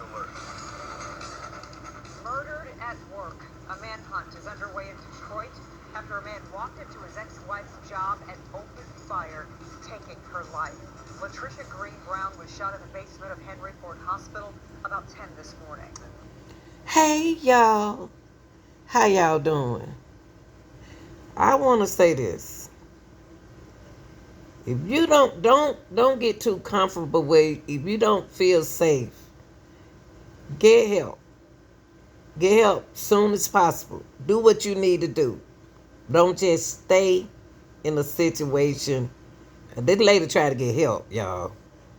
alert. Murdered at work. A manhunt is underway in Detroit after a man walked into his ex-wife's job and opened fire, taking her life. Latricia Green Brown was shot in the basement of Henry Ford Hospital about 10 this morning. Hey y'all, how y'all doing? I want to say this. If you don't get too comfortable with, if you don't feel safe, get help. Get help soon as possible. Do what you need to do. Don't just stay in a situation. This lady tried to get help, y'all.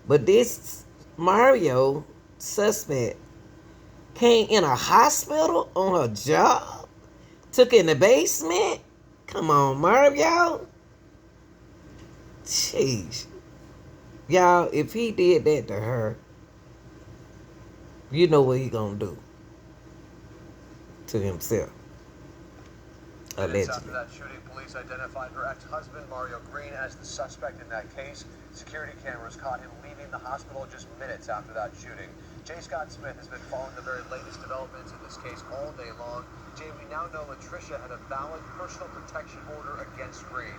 But this Mario suspect came in a hospital on her job, took in the basement. Come on, Mario. Jeez. Y'all, if he did that to her, you know what he gonna do to himself. Minutes after Allegedly. that shooting, police identified her ex-husband, Mario Green, as the suspect in that case. Security cameras caught him leaving the hospital just minutes after that shooting. J. Scott Smith has been following the very latest developments in this case all day long. Jay, we now know Latricia had a valid personal protection order against Green.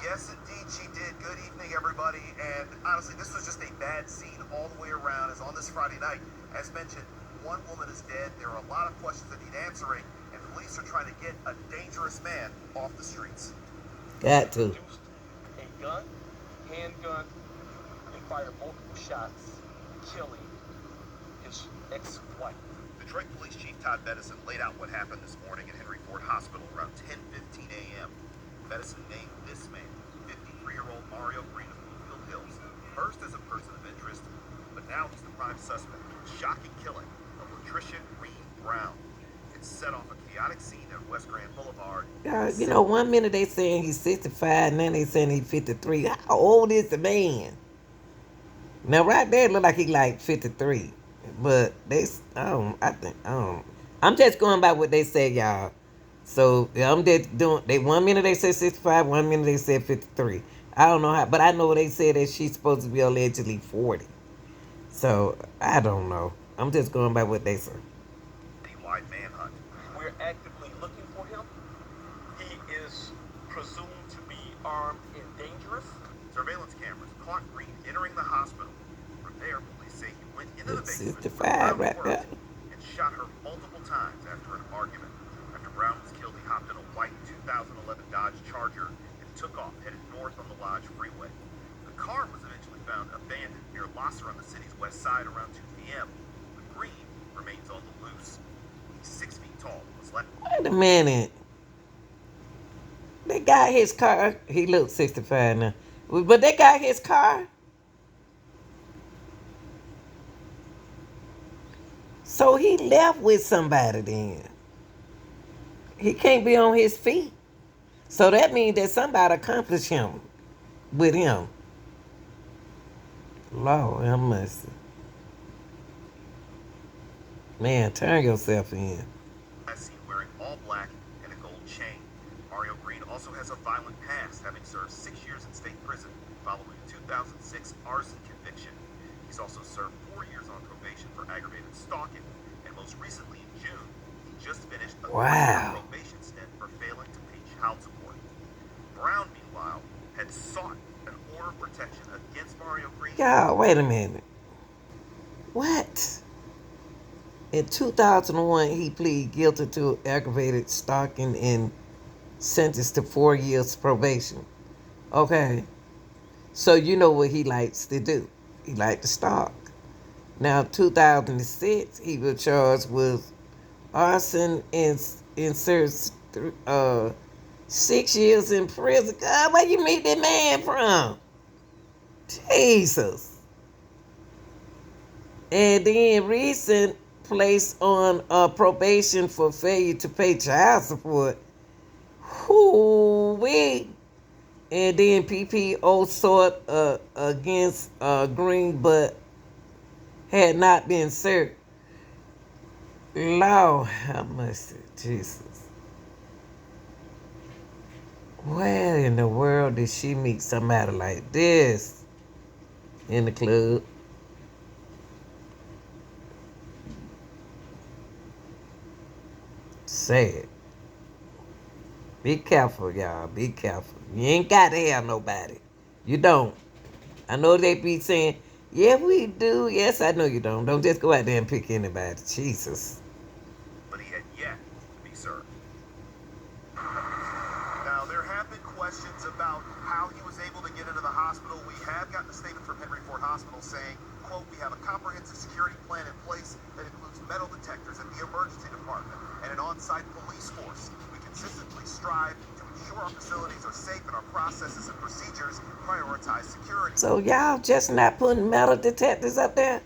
Yes, indeed, she did. Good evening, everybody. And honestly, this was just a bad scene all the way around. As on this Friday night, as mentioned, one woman is dead. There are a lot of questions that need answering, and police are trying to get a dangerous man off the streets. Got to. A gun, handgun, and fired multiple shots, killing his ex-wife. Detroit Police Chief Todd Bettison laid out what happened this morning at Henry Ford Hospital around 10:15 a.m. Bettison named this man, 53-year-old Mario Green of Bluefield Hills, first as a person of interest, but now he's the prime suspect. Shocking killing of Latricia Green Brown. It set off a chaotic scene at West Grand Boulevard. You know, one minute they saying he's 65, and then they saying he's 53. How old is the man? Now, right there, it look like he like 53. But I'm just going by what they say, y'all. So, I'm just doing, they 1 minute they said 65, 1 minute they said 53. I don't know how, but I know they said that she's supposed to be allegedly 40. So, I don't know. I'm just going by what they say. Wide manhunt. We're actively looking for him. He is presumed to be armed and dangerous. Surveillance cameras caught Green entering the hospital. From there, police say he went into the It's basement 65 right worked there. and shot her multiple times after an argument. After Brown was killed, he hopped in a white 2011 Dodge Charger and took off, headed north on the Lodge Freeway. The car was eventually found abandoned near Losser on the city's west side around 2 p.m. But Green remains on the loose. He's 6 feet tall. Was left. Wait a minute. They got his car. He looks 65 now. But they got his car. So he left with somebody then. He can't be on his feet. So that means that somebody accomplished him with him. Lord have mercy. Man, turn yourself in. Seen wearing all black and a gold chain. Mario Green also has a violent past, having served 6 years in state prison following a 2006 arson conviction. He's also served 4 years on probation for aggravated stalking, and most recently in June, he just finished a 3-year probation stint for failing to pay child support. Brown, meanwhile, had sought an order of protection against Mario Green. Y'all, wait a minute. What? In 2001, he pleaded guilty to aggravated stalking and sentenced to 4 years probation. Okay. So you know what he likes to do. He likes to stalk. Now, 2006, he was charged with arson and served 6 years in prison. God, where you meet that man from? Jesus. And then recent placed on probation for failure to pay child support. Whoo-wee. And then PPO sought against Green, but had not been served. Lord have mercy, Jesus. Where in the world did she meet somebody like this? In the club. Sad. Be careful, y'all. Be careful. You ain't got to have nobody. You don't. I know they be saying, yeah, we do. Yes, I know you don't. Don't just go out there and pick anybody. Jesus. But he had yet to be served. Now, there have been questions about how he was able to get into the hospital. We have gotten a statement from Henry Ford Hospital saying, quote, we have a comprehensive security plan in place that includes metal detectors at the emergency department and an on-site police force. We consistently strive to ensure our facilities are safe and our processes and procedures prioritize security. So y'all just not putting metal detectors up there?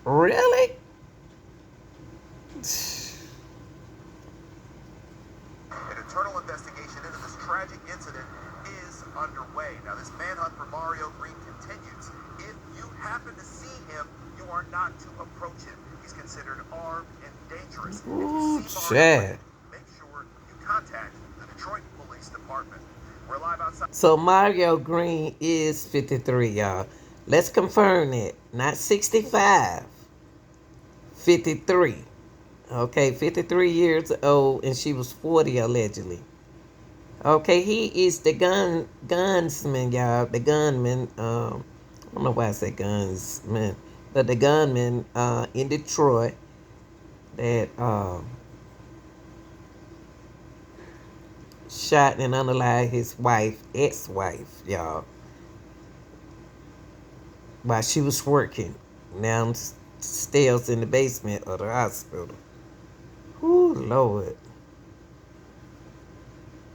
Really? An internal investigation into this tragic incident is underway. Now, this manhunt for Mario Green continues. If you happen to see him, you are not to approach him. He's considered armed and dangerous. Ooh, If you see Mario Chad. Green, make sure you contact the Detroit Police Department. We're live outside. So Mario Green is 53, y'all. Let's confirm that. Not 65. 53. Okay, 53 years old, and she was 40 allegedly. Okay, he is the gunsman, y'all. The gunman. I don't know why I say gunsman, but the gunman in Detroit that shot and unalived his wife, ex-wife, y'all, while she was working. Now stairs in the basement of the hospital. Ooh, Lord.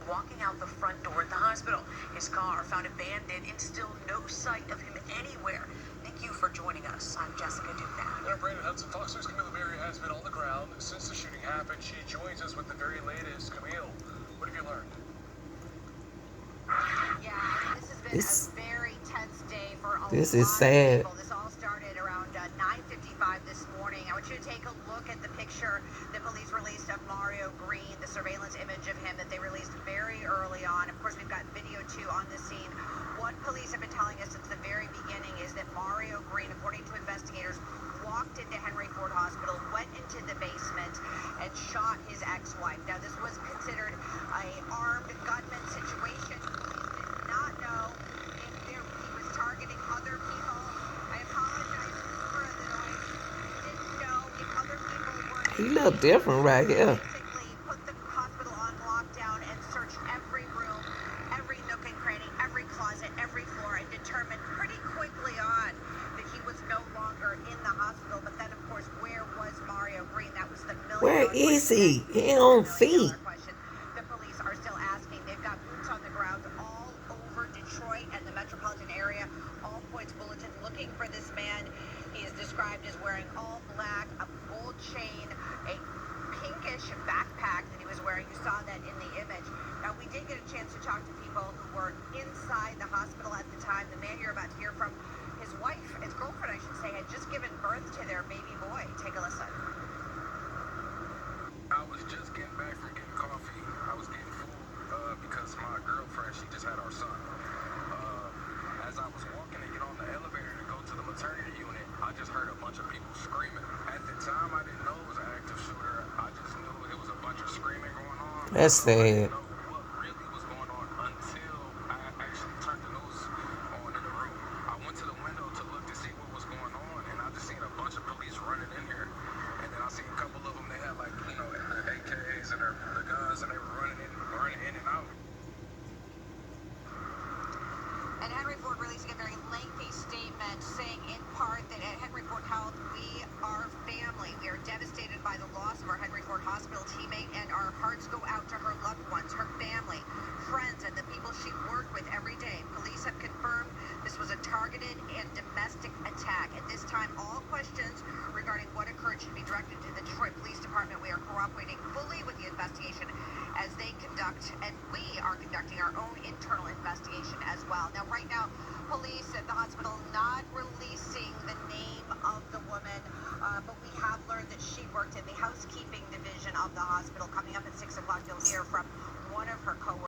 Walking out the front door at the hospital, his car found abandoned and still no sight of him anywhere. Thank you for joining us. I'm Jessica Duke. Well, Brandon Hudson, Fox News' Camille Berry has been on the ground since the shooting happened. She joins us with the very latest. Camille, what have you learned? Yeah, this has been This- a very tense day for a this lot is sad. of people. This all started around 9:55 this morning. I want you to take a look at the picture that police released of Mario Green, the surveillance image of him that they released very early on. Of course, we've got video too on the scene. What police have been telling us since the very beginning is that Mario Green, according to investigators, walked into Henry Ford Hospital, went into the basement, and shot his ex-wife. Now, this was considered a armed gunman situation. Police did not know if he was targeting other people. I apologize for the noise. Didn't know if other people were. He look different right here. Basically put the hospital on lockdown and searched every room, every nook and cranny, every closet, every floor, and determined pretty quickly on that he was no longer in the hospital. But then, of course, where was Mario Green? That was the Where million-dollar is he? question. He on $1 feet. million question the police are still asking. They've got boots on the ground all over Detroit and the metropolitan area. All points bulletin looking for this man. He is described as wearing all black, a gold chain, a pinkish backpack that he was wearing. You saw that in the image. Now, we did get a chance to talk to people who were inside the hospital at the time. The man you're about to hear from, his wife, his girlfriend, I should say, had just given birth to their baby boy. Take a listen. I was just getting back from getting coffee. I was getting food because my girlfriend, she just had our son. As I was walking to get on the elevator to go to the maternity unit, I just heard a bunch of people screaming. At the time, I didn't know it was an active shooter. I just knew it was a bunch of screaming going on. That's So I didn't sad. know what really was going on until I actually turned the news on in the room. I went to the window to look to see what was going on, and I just seen a bunch of police running in here. And then I seen a couple of them, they had like, you know, their AKs and the guns, and they were running in and out. And Henry Ford releasing a very lengthy statement saying in part that at Henry Ford Health, we are family. We are devastated by the loss of our Henry Ford Hospital teammate, and our hearts go out to her loved ones, her family, friends, and the people she worked with every day. Police have confirmed this was a targeted and domestic attack. At this time, all questions regarding what occurred should be directed to the Detroit Police Department. We are cooperating fully with the investigation as they conduct, and we are conducting our own internal investigation as well. Now, right now, police at the hospital not releasing the name of the woman, but we have learned that she worked in the housekeeping division of the hospital. Coming up at 6 o'clock, you'll hear from one of her coworkers.